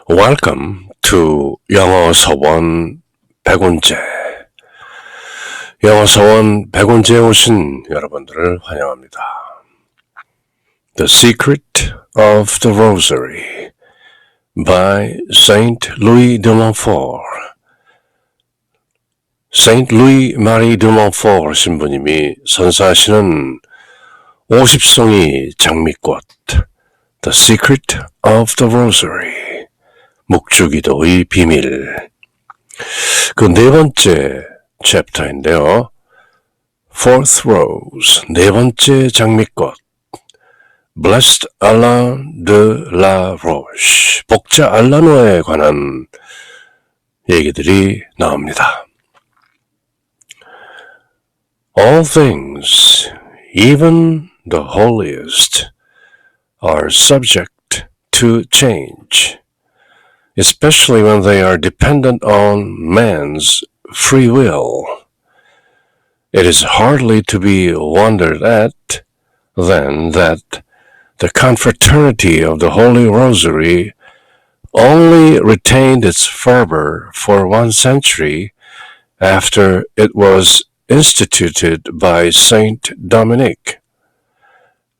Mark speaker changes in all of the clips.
Speaker 1: Welcome to 영어 서원 100원째. 영어 서원 100원째에 오신 여러분들을 환영합니다. The Secret of the Rosary by Saint Louis de Montfort. Saint Louis Marie de Montfort 신부님이 선사하시는 50송이 장미꽃 The Secret of the Rosary 묵주기도의 비밀. 그 네 번째 챕터인데요. Fourth Rose, 네 번째 장미꽃. Blessed Alain de la Roche, 복자 알라노에 관한 얘기들이 나옵니다. All things, even the holiest, are subject to change, especially when they are dependent on man's free will. It is hardly to be wondered at, then, that the confraternity of the Holy Rosary only retained its fervor for 1 century after it was instituted by Saint Dominic.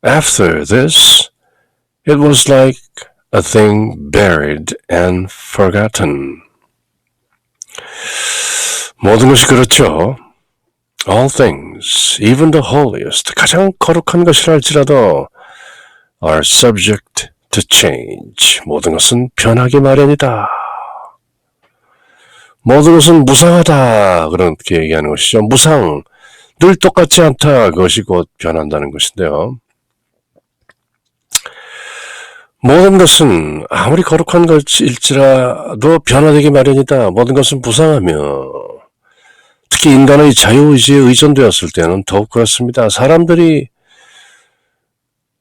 Speaker 1: After this, it was like a thing buried and forgotten. 모든 것이 그렇죠. All things, even the holiest, 가장 거룩한 것이라 할지라도 are subject to change. 모든 것은 변하기 마련이다. 모든 것은 무상하다. 그렇게 얘기하는 것이죠. 무상, 늘 똑같지 않다. 그것이 곧 변한다는 것인데요. 모든 것은 아무리 거룩한 것일지라도 변화되기 마련이다. 모든 것은 무상하며 특히 인간의 자유의지에 의존되었을 때는 더욱 그렇습니다. 사람들이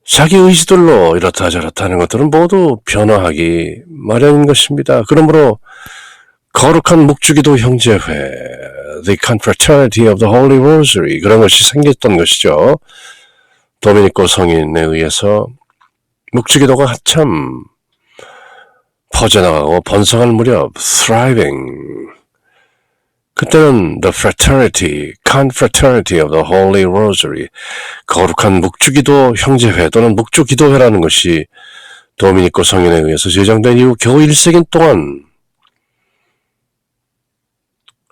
Speaker 1: 자기 의지들로 이렇다 저렇다 하는 것들은 모두 변화하기 마련인 것입니다. 그러므로 거룩한 묵주기도 형제회, The Confraternity of the Holy Rosary, 그런 것이 생겼던 것이죠. 도미니코 성인에 의해서 묵주기도가 한참 퍼져나가고 번성할 무렵, thriving. 그때는 the fraternity, confraternity of the Holy Rosary, 거룩한 묵주기도 형제회 또는 묵주기도회라는 것이 도미니코 성인에 의해서 제정된 이후 겨우 1세기 동안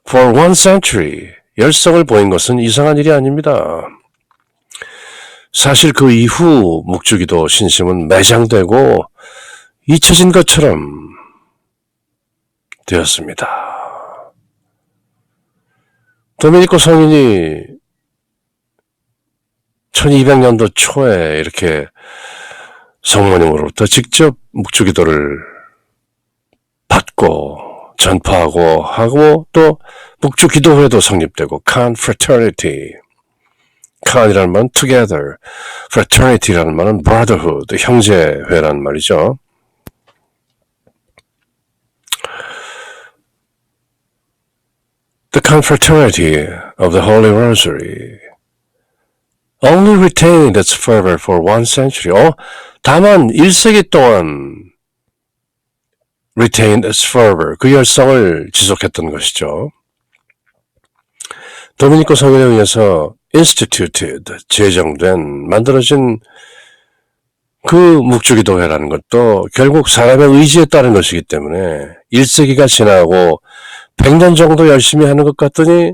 Speaker 1: for 1 century, 열성을 보인 것은 이상한 일이 아닙니다. 사실 그 이후 묵주기도 신심은 매장되고 잊혀진 것처럼 되었습니다. 도미니코 성인이 1200년도 초에 이렇게 성모님으로부터 직접 묵주기도를 받고 전파하고 하고 또 묵주기도회도 성립되고 confraternity, con이라는 말은 together, fraternity라는 말은 brotherhood, 형제회라는 말이죠. The confraternity of the Holy Rosary only retained its fervor for 1 century. 다만 1세기 동안 retained its fervor, 그 열성을 지속했던 것이죠. 도미니코 성인에 의해서 instituted, 제정된, 만들어진 그 묵주기도회라는 것도 결국 사람의 의지에 따른 것이기 때문에 1세기가 지나고 100년 정도 열심히 하는 것 같더니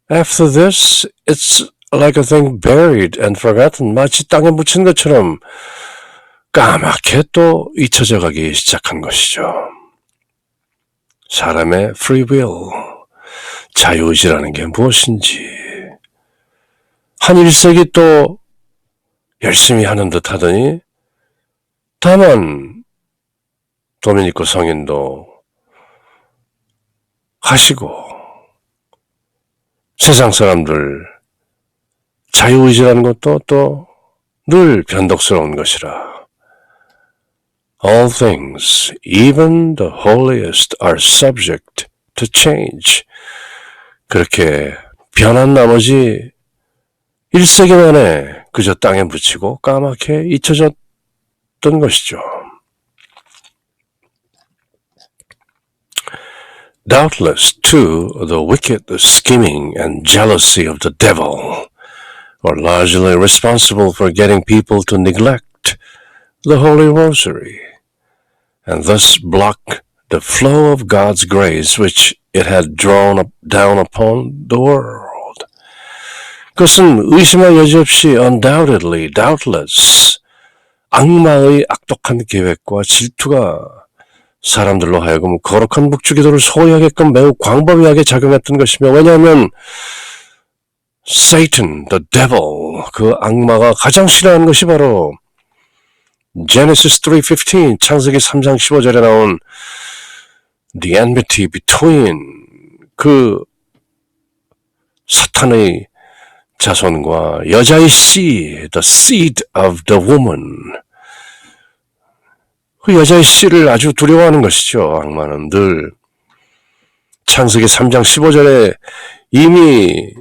Speaker 1: after this, it's like a thing buried and forgotten. 마치 땅에 묻힌 것처럼 까맣게 또 잊혀져 가기 시작한 것이죠. 사람의 free will, 자유의지라는 게 무엇인지 한 1세기 또 열심히 하는 듯 하더니 다만 도미니코 성인도 하시고 세상 사람들 자유의지라는 것도 또 늘 변덕스러운 것이라 All things, even the holiest, are subject to change. 그렇게 변한 나머지 1세기 만에 그저 땅에 묻히고 까맣게 잊혀졌던 것이죠. Doubtless, too, the wicked scheming and jealousy of the devil are largely responsible for getting people to neglect the Holy Rosary and thus block the flow of God's grace which it had drawn down upon the world. 그것은 의심할 여지 없이 undoubtedly, doubtless, 악마의 악독한 계획과 질투가 사람들로 하여금 거룩한 묵주기도를 소홀히 하게끔 매우 광범위하게 작용했던 것이며, 왜냐하면 Satan, the devil, 그 악마가 가장 싫어하는 것이 바로 Genesis 3:15, 창세기 3장 15절에 나온 the enmity between 그 사탄의 자손과 여자의 씨, the seed of the woman, 그 여자의 씨를 아주 두려워하는 것이죠. 악마는 늘 창세기 3장 15절에 이미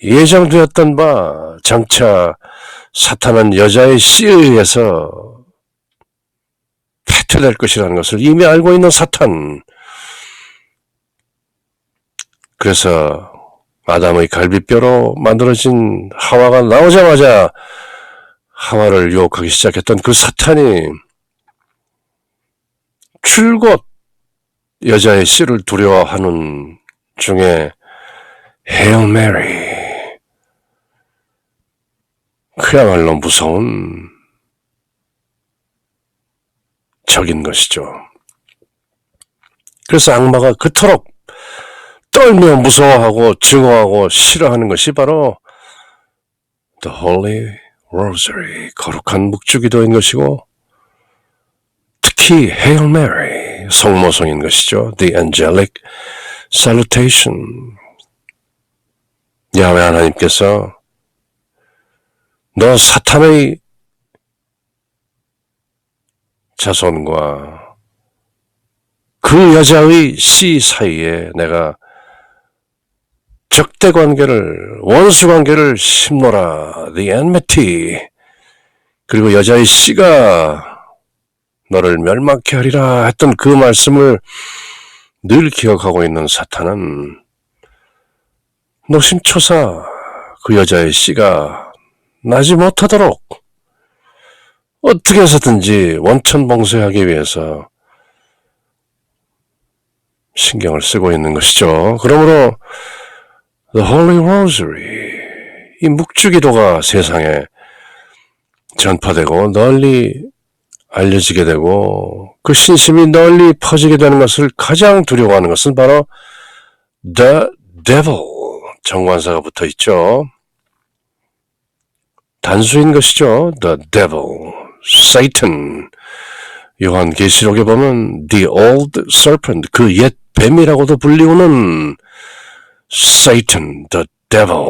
Speaker 1: 예정되었던 바 장차 사탄은 여자의 씨에 의해서 패퇴될 것이라는 것을 이미 알고 있는 사탄. 그래서 아담의 갈비뼈로 만들어진 하와가 나오자마자 하와를 유혹하기 시작했던 그 사탄이 줄곧 여자의 씨를 두려워하는 중에 Hail Mary, 그야말로 무서운 적인 것이죠. 그래서 악마가 그토록 떨며 무서워하고 증오하고 싫어하는 것이 바로 The Holy Rosary, 거룩한 묵주기도인 것이고, 특히 Hail Mary, 성모성인 것이죠. The Angelic Salutation. 야훼 하나님께서 너 사탄의 자손과 그 여자의 씨 사이에 내가 적대 관계를, 원수 관계를 심노라, the enmity, 그리고 여자의 씨가 너를 멸망케 하리라 했던 그 말씀을 늘 기억하고 있는 사탄은 노심초사 그 여자의 씨가 나지 못하도록 어떻게 해서든지 원천봉쇄하기 위해서 신경을 쓰고 있는 것이죠. 그러므로 The Holy Rosary, 이 묵주기도가 세상에 전파되고 널리 알려지게 되고 그 신심이 널리 퍼지게 되는 것을 가장 두려워하는 것은 바로 The Devil, 정관사가 붙어 있죠. 단수인 것이죠. The Devil, Satan. 요한계시록에 보면 The Old Serpent, 그 옛 뱀이라고도 불리우는 Satan, the Devil,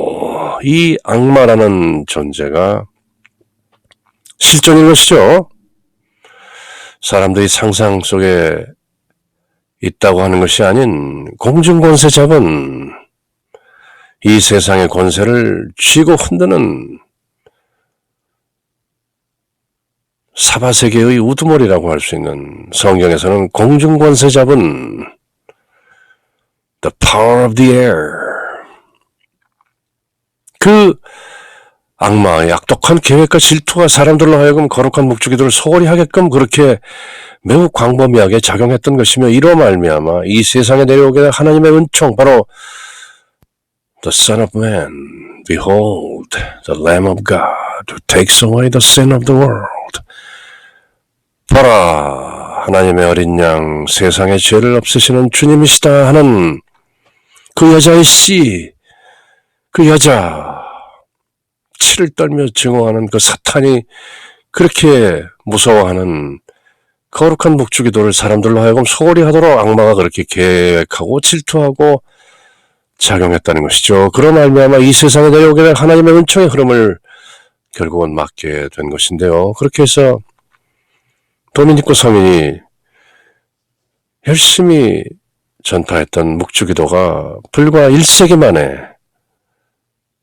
Speaker 1: 이 악마라는 존재가 실존인 것이죠. 사람들이 상상 속에 있다고 하는 것이 아닌 공중권세 잡은 이 세상의 권세를 쥐고 흔드는 사바세계의 우두머리라고 할 수 있는, 성경에서는 공중권세 잡은 The power of the air, 그 악마의 악독한 계획과 질투가 사람들로 하여금 거룩한 묵주기도를 소홀히 하게끔 그렇게 매우 광범위하게 작용했던 것이며, 이로 말미암아 이 세상에 내려오게 된 하나님의 은총, 바로 The Son of Man, Behold, the Lamb of God, who takes away the sin of the world. 보라, 하나님의 어린 양, 세상의 죄를 없애시는 주님이시다 하는 그 여자의 씨, 그 여자, 치를 떨며 증오하는 그 사탄이 그렇게 무서워하는 거룩한 묵주기도를 사람들로 하여금 소홀히 하도록 악마가 그렇게 계획하고 질투하고 작용했다는 것이죠. 그런 말미암아 이 세상에 내려오게 된 하나님의 은총의 흐름을 결국은 막게 된 것인데요. 그렇게 해서 도미니코 성인이 열심히 전파했던 묵주기도가 불과 1세기 만에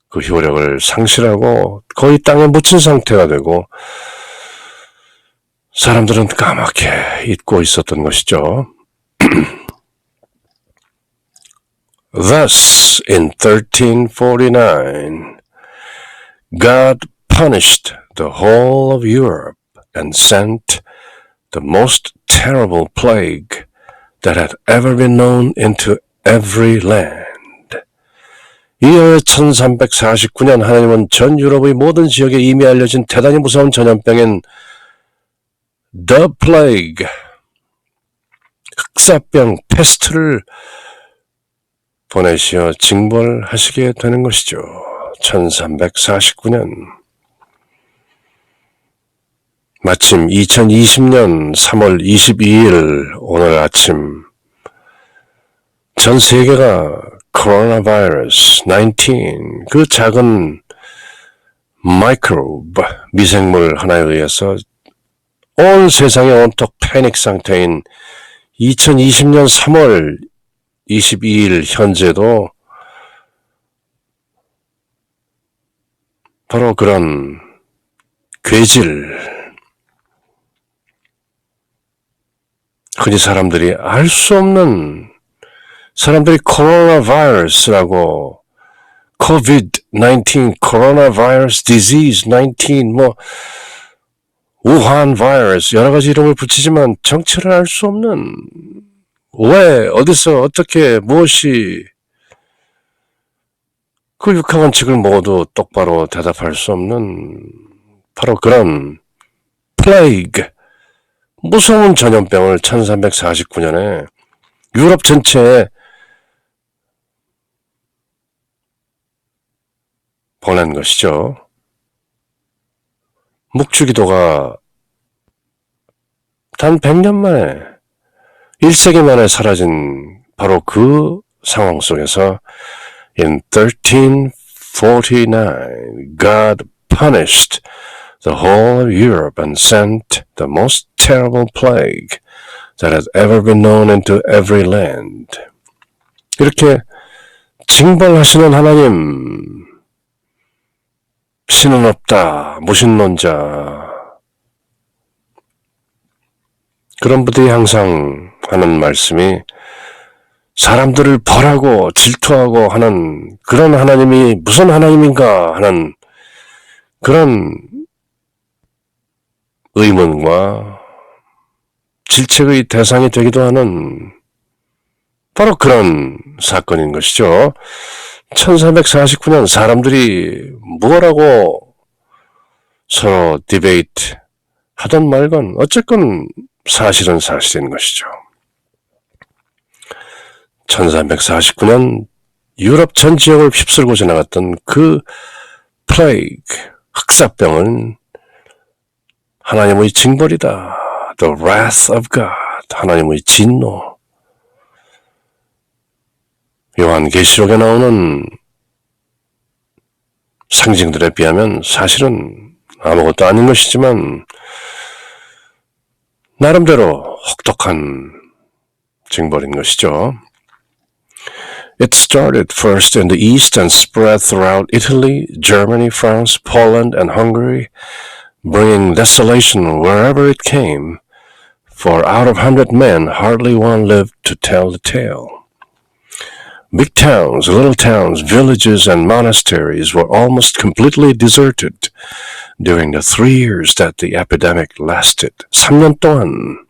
Speaker 1: 그 효력을 상실하고 거의 땅에 묻힌 상태가 되고 사람들은 까맣게 잊고 있었던 것이죠. Thus, in 1349, God punished the whole of Europe and sent the most terrible plague that had ever been known into every land. 이어 1349년 하나님은 전 유럽의 모든 지역에 이미 알려진 대단히 무서운 전염병인 The Plague, 흑사병, 패스트를 보내시어 징벌하시게 되는 것이죠. 1349년. 마침 2020년 3월 22일 오늘 아침 전 세계가 코로나 바이러스 19, 그 작은 마이크로브, 미생물 하나에 의해서 온 세상이 온통 패닉 상태인 2020년 3월 22일 현재도 바로 그런 괴질, 흔히 사람들이 알 수 없는, 사람들이 코로나 바이러스라고 COVID-19, 코로나 바이러스 디지즈 19, 우한 바이러스 여러 가지 이름을 붙이지만 정체를 알 수 없는, 왜, 어디서, 어떻게, 무엇이, 그 육하원칙을 모두 똑바로 대답할 수 없는 바로 그런 플레이그, 무서운 전염병을 1349년에 유럽 전체에 보낸 것이죠. 묵주기도가 단 100년 만에, 1세기 만에 사라진 바로 그 상황 속에서 In 1349, God punished the whole of Europe and sent the most terrible plague that has ever been known into every land. 이렇게 징벌하시는 하나님, 신은 없다, 무신론자, 그런 분들이 항상 하는 말씀이 사람들을 벌하고 질투하고 하는 그런 하나님이 무슨 하나님인가 하는 그런 의문과 질책의 대상이 되기도 하는 바로 그런 사건인 것이죠. 1349년 사람들이 뭐라고 서로 디베이트 하던 말건 어쨌건 사실은 사실인 것이죠. 1349년 유럽 전 지역을 휩쓸고 지나갔던 그 플레이그, 흑사병은 하나님의 징벌이다. The wrath of God, 하나님의 진노. 요한계시록에 나오는 상징들에 비하면 사실은 아무것도 아닌 것이지만 나름대로 혹독한 징벌인 것이죠. It started first in the east and spread throughout Italy, Germany, France, Poland, and Hungary, bringing desolation wherever it came, for out of 100 men, hardly one lived to tell the tale. Big towns, little towns, villages, and monasteries were almost completely deserted during the 3 years that the epidemic lasted. 3년 동안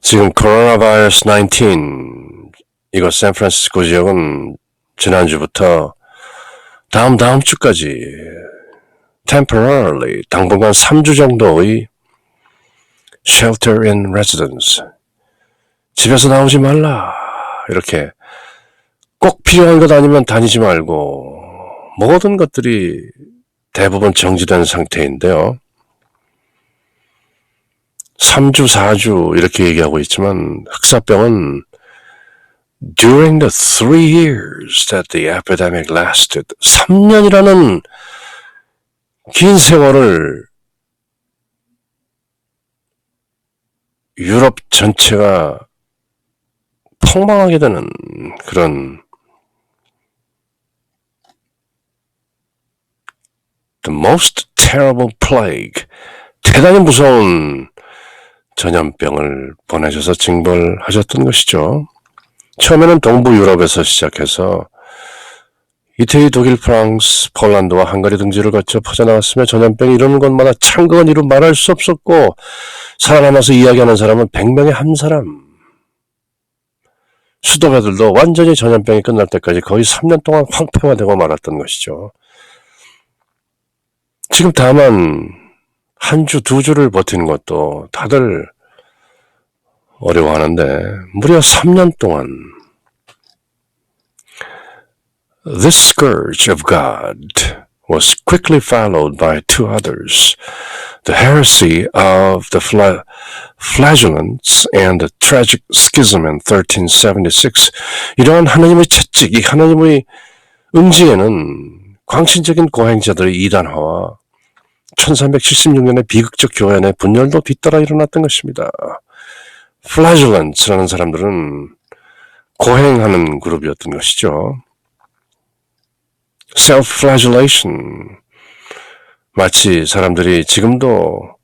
Speaker 1: 지금 코로나 바이러스 19, 이곳 샌프란시스코 지역은 지난주부터 다음 주까지 temporarily, 당분간 3주 정도의 shelter in residence, 집에서 나오지 말라, 이렇게 꼭 필요한 것 아니면 다니지 말고 모든 것들이 대부분 정지된 상태인데요. 3주, 4주 이렇게 얘기하고 있지만 흑사병은 during the 3 years that the epidemic lasted, 3년이라는 긴 세월을 유럽 전체가 폭망하게 되는 그런 the most terrible plague, 대단히 무서운 전염병을 보내셔서 징벌하셨던 것이죠. 처음에는 동부 유럽에서 시작해서 이태리, 독일, 프랑스, 폴란드와 헝가리 등지를 거쳐 퍼져나갔으며 전염병이 이루는 곳마다 창거한 이루 말할 수 없었고 살아남아서 이야기하는 사람은 100명에 한 사람. 수도가들도 완전히 전염병이 끝날 때까지 거의 3년 동안 황폐화되고 말았던 것이죠. 지금 다만 한 주, 두 주를 버티는 것도 다들 어려워하는데 무려 3년 동안 This scourge of God was quickly followed by two others, the heresy of the flagellants and the tragic schism in 1376. 이러한 하나님의 채찍, 이 하나님의 응징에는 광신적인 고행자들의 이단화와 1376년의 비극적 교회의 분열도 뒤따라 일어났던 것입니다. flagellants라는 사람들은 고행하는 그룹이었던 것이죠. self-flagellation, 마치 사람들이 지금도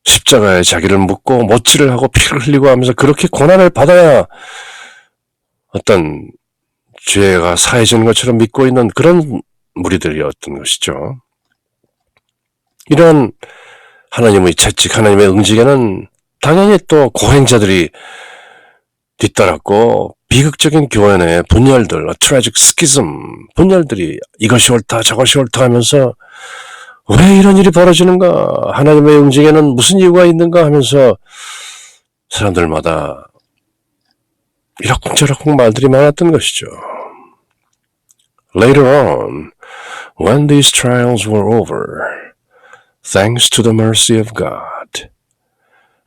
Speaker 1: 십자가에 자기를 묻고 못질을 하고 피를 흘리고 하면서 그렇게 고난을 받아야 어떤 죄가 사해지는 것처럼 믿고 있는 그런 무리들이었던 것이죠. 이런 하나님의 채찍, 하나님의 응징에는 당연히 또 고행자들이 뒤따랐고 비극적인 교회 내의 분열들, tragic schism, 분열들이 이것이 옳다 저것이 옳다 하면서 왜 이런 일이 벌어지는가, 하나님의 응징에는 무슨 이유가 있는가 하면서 사람들마다 이러쿵저러쿵 말들이 많았던 것이죠. Later on, when these trials were over, thanks to the mercy of God,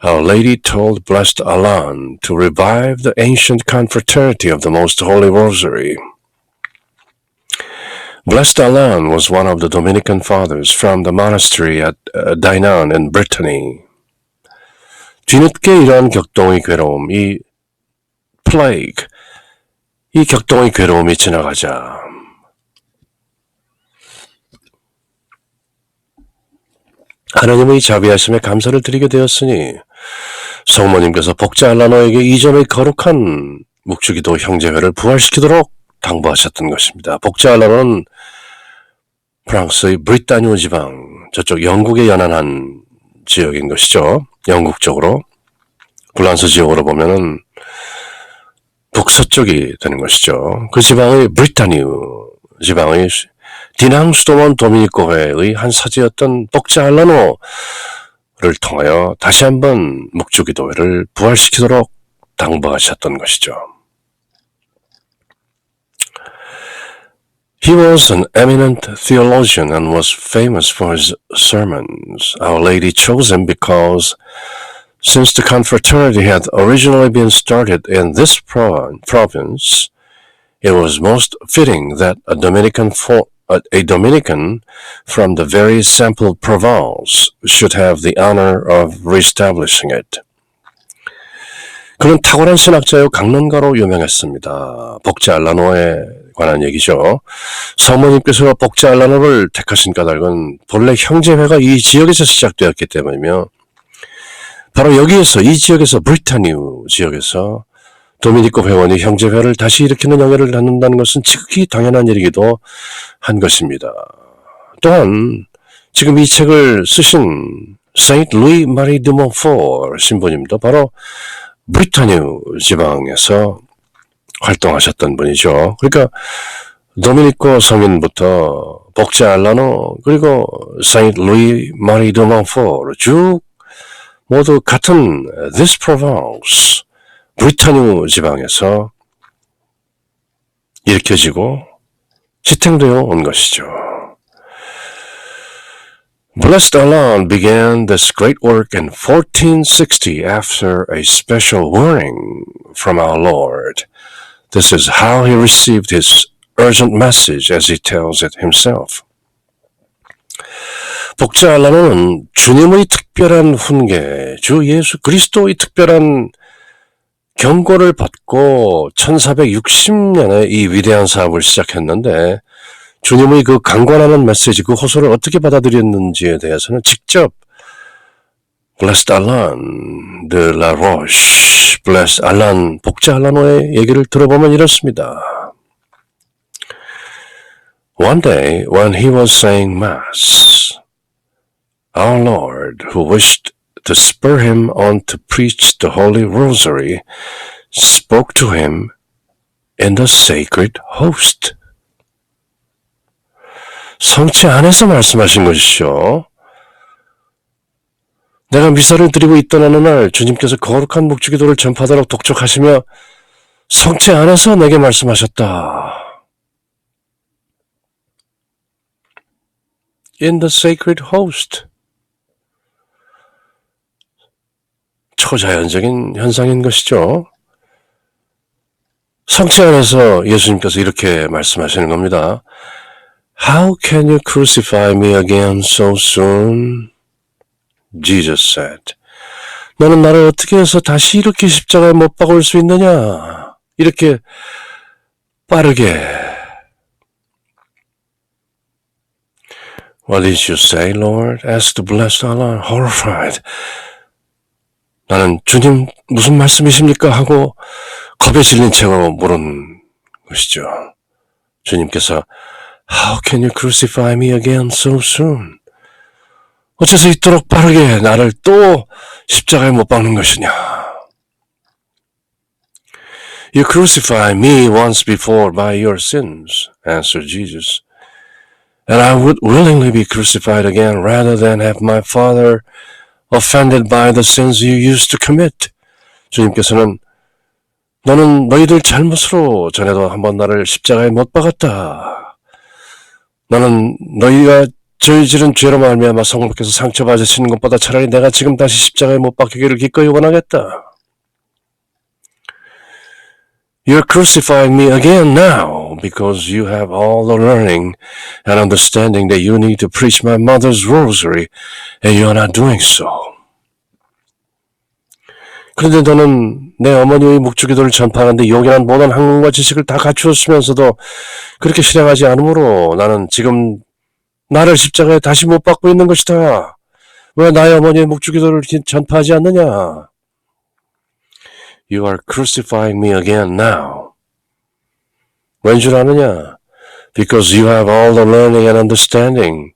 Speaker 1: Our Lady told Blessed Alan to revive the ancient confraternity of the Most Holy Rosary. Blessed Alan was one of the Dominican fathers from the monastery at Dinan in Brittany. 뒤늦게 이러한 격동의 괴로움, 이 plague, 이 격동의 괴로움이 지나가자 하나님의 자비하심에 감사를 드리게 되었으니 성모님께서 복자 알라노에게 이전의 거룩한 묵주기도 형제회를 부활시키도록 당부하셨던 것입니다. 복자 알라노는 프랑스의 브리타뉴 지방, 저쪽 영국에 연안한 지역인 것이죠. 영국 쪽으로, 불란서 지역으로 보면은 북서쪽이 되는 것이죠. 그 지방의 브리타뉴 지방의 디낭 수도원 도미니코회의 한 사제였던 복자 알라노를 통하여 다시 한번 묵주기도회를 부활시키도록 당부하셨던 것이죠. He was an eminent theologian and was famous for his sermons. Our Lady chose him because since the confraternity had originally been started in this province, it was most fitting that a Dominican from the very simple Provence should have the honor of reestablishing it. 그는 탁월한 신학자요 강론가로 유명했습니다. 복자 알라노에 관한 얘기죠. 성모님께서 복자 알라노를 택하신 까닭은 본래 형제회가 이 지역에서 시작되었기 때문이며 바로 여기에서 이 지역에서 브리타뉴 지역에서 도미니코 회원이 형제회를 다시 일으키는 영예를 갖는다는 것은 지극히 당연한 일이기도 한 것입니다. 또한 지금 이 책을 쓰신 세인트 루이 마리 드 몬포르 신부님도 바로 브리타뉴 지방에서 활동하셨던 분이죠. 그러니까 도미니코 성인부터 복자 알라노 그리고 세인트 루이 마리 드 몬포르 쭉 모두 같은 this province 브리타뉴 지방에서 일으켜지고 지탱되어 온 것이죠. Blessed Alan began this great work in 1460 after a special warning from our Lord. This is how he received his urgent message as he tells it himself. 복자 알라노는 주님의 특별한 훈계, 주 예수 그리스도의 특별한 경고를 받고 1460년에 이 위대한 사업을 시작했는데 주님의 그 강권하는 메시지, 그 호소를 어떻게 받아들였는지에 대해서는 직접 Blessed Alain de la Roche, Blessed Alain, 복자 알라노의 얘기를 들어보면 이렇습니다. One day, when he was saying Mass, our Lord, who wished to spur him on to preach the Holy Rosary, spoke to him in the sacred host. 성체 안에서 말씀하신 것이죠. 내가 미사를 드리고 있던 어느 날 주님께서 거룩한 묵주기도를 전파하도록 독촉하시며 성체 안에서 내게 말씀하셨다. In the sacred host. 초자연적인 현상인 것이죠. 성체 안에서 예수님께서 이렇게 말씀하시는 겁니다. How can you crucify me again so soon? Jesus said. 너는 나를 어떻게 해서 다시 이렇게 십자가에 못 박을 수 있느냐? 이렇게 빠르게. What did you say, Lord? asked the blessed Alain, horrified. 나는 주님 무슨 말씀이십니까? 하고 겁에 질린 채로 물은 것이죠. 주님께서 How can you crucify me again so soon? 어째서 이토록 빠르게 나를 또 십자가에 못 박는 것이냐? You crucified me once before by your sins, answered Jesus. And I would willingly be crucified again rather than have my Father offended by the sins you used to commit. 주님께서는 너는 너희들 잘못으로 전에도 한번 나를 십자가에 못 박았다. 나는 너희가 저희질은 죄로 말미암아 성부께서 상처받으시는 것보다 차라리 내가 지금 다시 십자가에 못 박히기를 기꺼이 원하겠다. You're crucifying me again now because you have all the learning and understanding that you need to preach my mother's rosary and you're not doing so. 그런데 너는 내 어머니의 묵주기도를 전파하는데 요긴한 모든 학문과 지식을 다 갖추었으면서도 그렇게 실행하지 않으므로 나는 지금 나를 십자가에 다시 못 박고 있는 것이다. 왜 나의 어머니의 묵주기도를 전파하지 않느냐? You are crucifying me again now. 왠 줄 아느냐? Because you have all the learning and understanding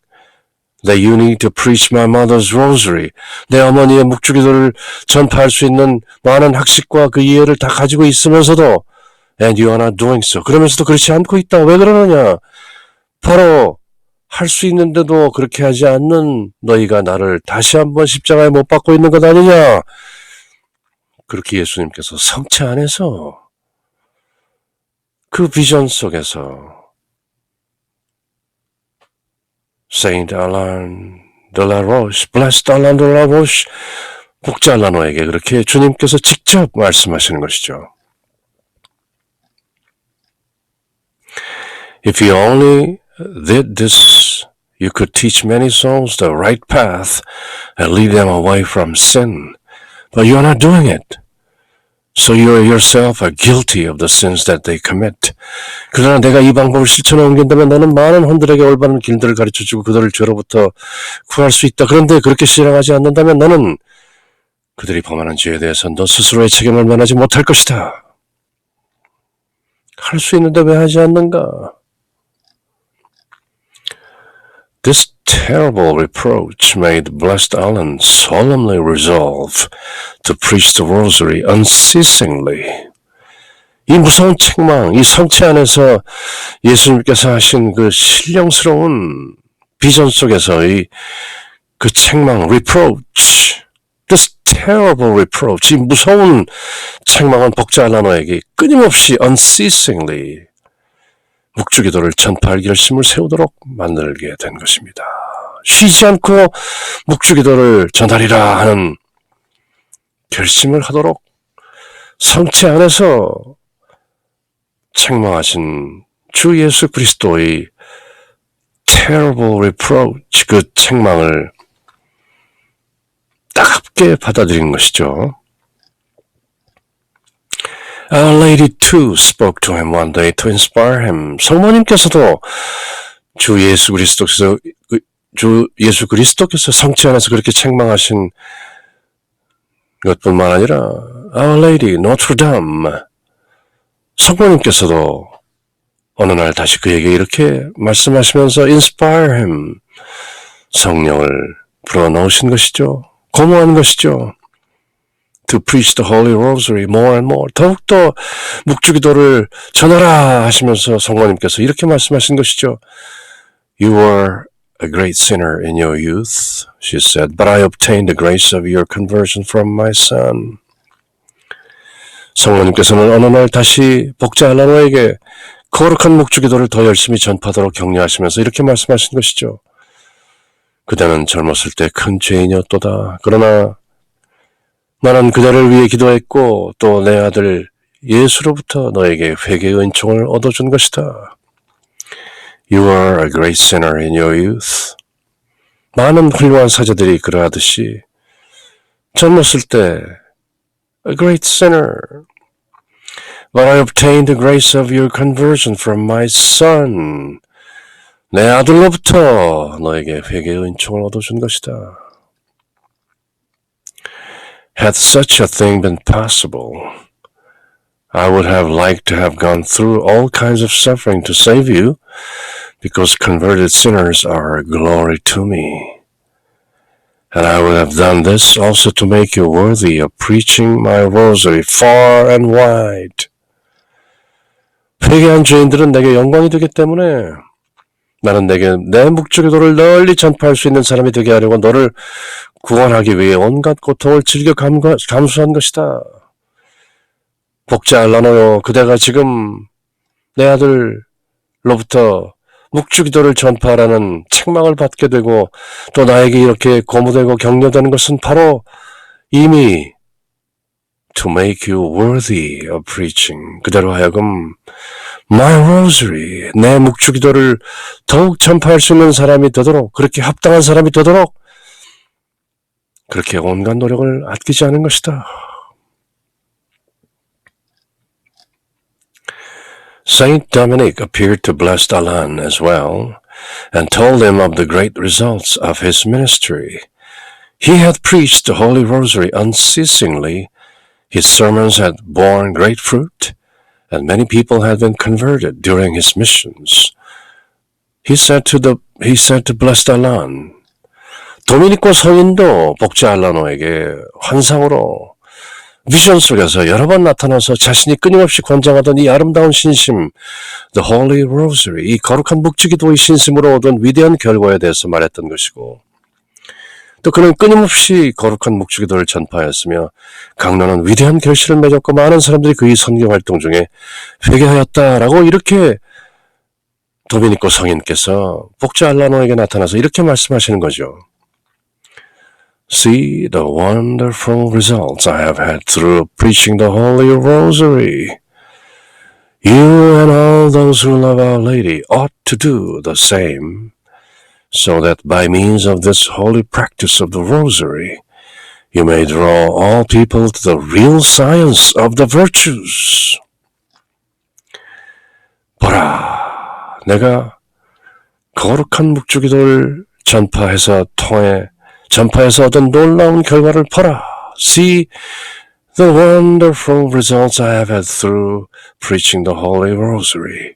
Speaker 1: that you need to preach my mother's rosary. 내 어머니의 묵주기도를 전파할 수 있는 많은 학식과 그 이해를 다 가지고 있으면서도 and you are not doing so. 그러면서도 그렇지 않고 있다. 왜 그러느냐? 바로 할 수 있는데도 그렇게 하지 않는 너희가 나를 다시 한번 십자가에 못 박고 있는 것 아니냐? 그렇게 예수님께서 성체 안에서 그 비전 속에서 Saint Alain de la Roche, Blessed Alain de la Roche, 복자 알라노에게 그렇게 주님께서 직접 말씀하시는 것이죠. If you only did this, you could teach many souls the right path and lead them away from sin. But you are not doing it. So you yourself are guilty of the sins that they commit. 그러나 내가 이 방법을 실천에 옮긴다면 너는 많은 혼들에게 올바른 길들을 가르쳐주고 그들을 죄로부터 구할 수 있다. 그런데 그렇게 실행하지 않는다면 너는 그들이 범하는 죄에 대해서 너 스스로의 책임을 면하지 못할 것이다. 할 수 있는데 왜 하지 않는가? This terrible reproach made Blessed Alain solemnly resolve to preach the rosary unceasingly. 이 무서운 책망, 이 성체 안에서 예수님께서 하신 그 신령스러운 비전 속에서의 그 책망, reproach, this terrible reproach, 이 무서운 책망은 복자 알라노에게 끊임없이 unceasingly 묵주기도를 전파할 결심을 세우도록 만들게 된 것입니다. 쉬지 않고 묵주기도를 전하리라 하는 결심을 하도록 성체 안에서 책망하신 주 예수 그리스도의 terrible reproach, 그 책망을 따갑게 받아들인 것이죠. Our Lady too spoke to him one day to inspire him. 성모님께서도 주 예수 그리스도께서 성체 안에서 그렇게 책망하신 이것뿐만 아니라 Our Lady, Notre Dame 성모님께서도 어느 날 다시 그에게 이렇게 말씀하시면서 inspire him, 성령을 불어넣으신 것이죠. 고무한 것이죠. To preach the Holy Rosary more and more. 더욱더 묵주기도를 전하라 하시면서 성모님께서 이렇게 말씀하신 것이죠. You were a great sinner in your youth, she said, but I obtained the grace of your conversion from my son. 성모님께서는 어느 날 다시 복자 알라노에게 거룩한 묵주기도를 더 열심히 전파하도록 격려하시면서 이렇게 말씀하신 것이죠. 그대는 젊었을 때 큰 죄인이었도다. 그러나 나는 그대를 위해 기도했고 또 내 아들 예수로부터 너에게 회개의 은총을 얻어준 것이다. You were a great sinner in your youth. 많은 훌륭한 사제들이 그러하듯이 젊었을 때 a great sinner. But I obtained the grace of your conversion from my son. 내 아들로부터 너에게 회개의 은총을 얻어준 것이다. Had such a thing been possible, I would have liked to have gone through all kinds of suffering to save you, because converted sinners are a glory to me. And I would have done this also to make you worthy of preaching my rosary far and wide. 회개한 죄인들은 내게 영광이 되기 때문에 나는 내게 내 묵주기도를 널리 전파할 수 있는 사람이 되게 하려고 너를 구원하기 위해 온갖 고통을 즐겨 감수한 것이다. 복자 알라노요, 그대가 지금 내 아들로부터 묵주기도를 전파하라는 책망을 받게 되고 또 나에게 이렇게 고무되고 격려되는 것은 바로 이미 to make you worthy of preaching, 그대로 하여금 my rosary, 내 묵주기도를 더욱 전파할 수 있는 사람이 되도록, 그렇게 합당한 사람이 되도록 그렇게 온갖 노력을 아끼지 않은 것이다. Saint Dominic appeared to blessed Alan as well and told him of the great results of his ministry. He had preached the Holy Rosary unceasingly. His sermons had borne great fruit, and many people had been converted during his missions. He said to blessed Alan, 도미니코 성인도 복자 알라노에게 환상으로 비전 속에서 여러 번 나타나서 자신이 끊임없이 권장하던 이 아름다운 신심, The Holy Rosary, 이 거룩한 묵주기도의 신심으로 얻은 위대한 결과에 대해서 말했던 것이고, 또 그는 끊임없이 거룩한 묵주기도를 전파하였으며 강론은 위대한 결실을 맺었고 많은 사람들이 그의 선교 활동 중에 회개하였다라고 이렇게 도미니코 성인께서 복자 알라노에게 나타나서 이렇게 말씀하시는 거죠. See the wonderful results I have had through preaching the Holy Rosary. You and all those who love Our Lady ought to do the same, so that by means of this holy practice of the Rosary, you may draw all people to the real science of the virtues. 보라, 내가 거룩한 묵주기도를 전파해서 얻은 놀라운 결과를 보라. See the wonderful results I have had through preaching the Holy Rosary.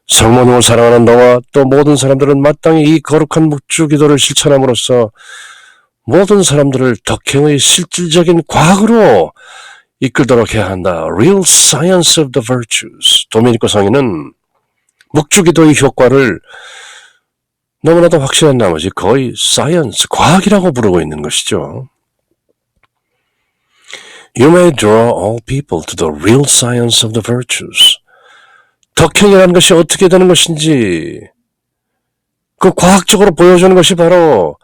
Speaker 1: 성모님을 사랑하는 너와 또 모든 사람들은 마땅히 이 거룩한 묵주기도를 실천함으로써 모든 사람들을 덕행의 실질적인 과학으로 이끌도록 해야 한다. Real science of the virtues. 도미니코 성인은 묵주기도의 효과를 너무나도 확실한 나머지 거의 사이언스, 과학이라고 부르고 있는 것이죠. You may draw all people to the real science of the virtues. 덕행이라는 것이 어떻게 되는 것인지 그 과학적으로 보여주는 것이 바로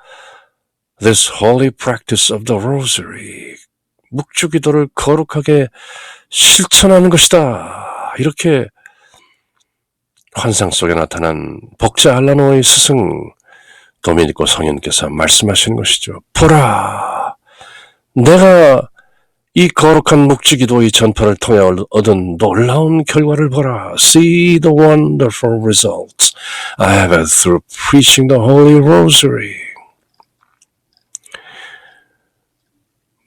Speaker 1: this holy practice of the rosary. 묵주기도를 거룩하게 실천하는 것이다. 이렇게 환상 속에 나타난 복자 알라노의 스승 도미니코 성인께서 말씀하신 것이죠. 보라, 내가 이 거룩한 묵주기도의 전파를 통해 얻은 놀라운 결과를 보라. See the wonderful results I have had through preaching the Holy Rosary.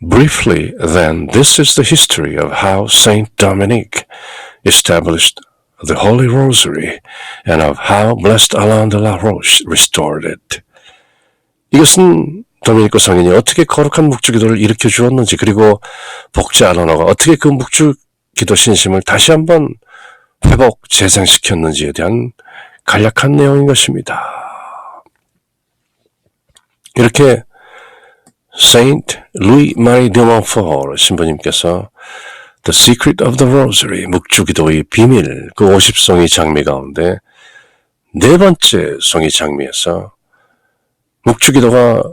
Speaker 1: Briefly, then, this is the history of how Saint Dominic established the Holy Rosary and of how Blessed Alain de la Roche restored it. 이것은 도미니코 성인이 어떻게 거룩한 묵주기도를 일으켜 주었는지, 그리고 복자 알라노가 어떻게 그 묵주기도 신심을 다시 한번 회복, 재생시켰는지에 대한 간략한 내용인 것입니다. 이렇게 Saint Louis Marie de Montfort 신부님께서 The Secret of the Rosary, 묵주기도의 비밀, 그 50송이 장미 가운데 네 번째 송이 장미에서 묵주기도가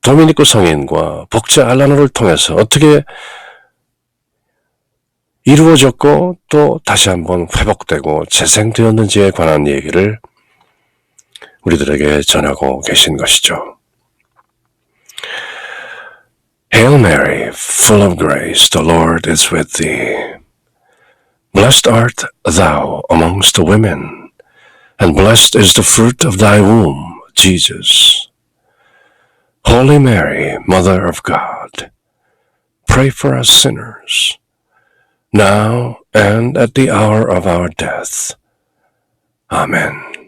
Speaker 1: 도미니코 성인과 복자 알라노를 통해서 어떻게 이루어졌고 또 다시 한번 회복되고 재생되었는지에 관한 얘기를 우리들에게 전하고 계신 것이죠. Hail Mary, full of grace, the Lord is with thee. Blessed art thou amongst the women, and blessed is the fruit of thy womb, Jesus. Holy Mary, Mother of God, pray for us sinners, now and at the hour of our death. Amen.